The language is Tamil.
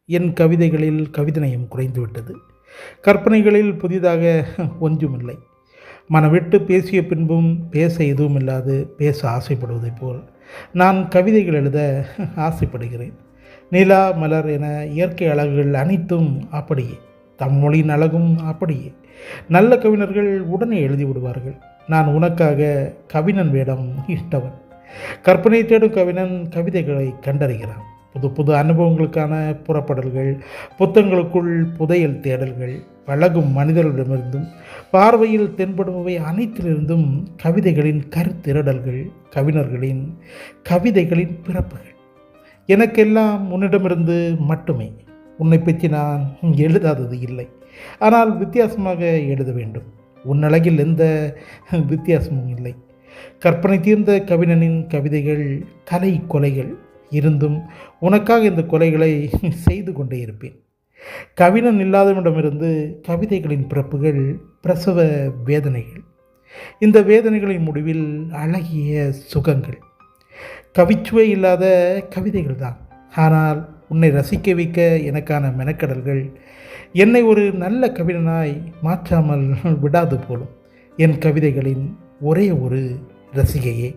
என் கவிதைகளில் கவிதைநயம் குறைந்துவிட்டது. கற்பனைகளில் புதிதாக ஒன்றுமில்லை. மனவிட்டு பேசிய பின்பும் பேச எதுவுமில்லாது பேச ஆசைப்படுவதைப் போல் நான் கவிதைகள் எழுத ஆசைப்படுகிறேன். நிலா, மலர் என இயற்கை அழகுகள் அனைத்தும் அப்படியே. தம் மொழியின் அழகும் அப்படியே. நல்ல கவிஞர்கள் உடனே எழுதிவிடுவார்கள். நான் உனக்காக கவிஞன் வேடம் இட்டவன். கற்பனை தேடும் கவிஞன் கவிதைகளை கண்டறிகிறான். புது புது அனுபவங்களுக்கான புறப்படல்கள், புத்தகங்களுக்குள் புதையல் தேடல்கள், பழகும் மனிதர்களிடமிருந்தும் பார்வையில் தென்படுபவை அனைத்திலிருந்தும் கவிதைகளின் கருத்திரடல்கள், கவிஞர்களின் கவிதைகளின் பிறப்புகள். எனக்கெல்லாம் உன்னிடமிருந்து மட்டுமே. உன்னை பற்றி நான் எழுதாதது இல்லை. ஆனால் வித்தியாசமாக எழுத வேண்டும். உன் அழகில் எந்த வித்தியாசமும் இல்லை. கற்பனை தீர்ந்த கவிஞனின் கவிதைகள் கலை கொலைகள் இருந்தும் உனக்காக இந்த கொலைகளை செய்து கொண்டே இருப்பேன். கவிஞன் இல்லாதவனிடமிருந்து கவிதைகளின் பிறப்புகள் பிரசவ வேதனைகள். இந்த வேதனைகளின் முடிவில் அழகிய சுகங்கள். கவிச்சுவை இல்லாத கவிதைகள் தான். ஆனால் உன்னை ரசிக்க வைக்க எனக்கான மெனக்கடல்கள் என்னை ஒரு நல்ல கவிஞனாய் மாற்றாமல் விடாது போலும். என் கவிதைகளின் ஒரே ஒரு ரசிகையே.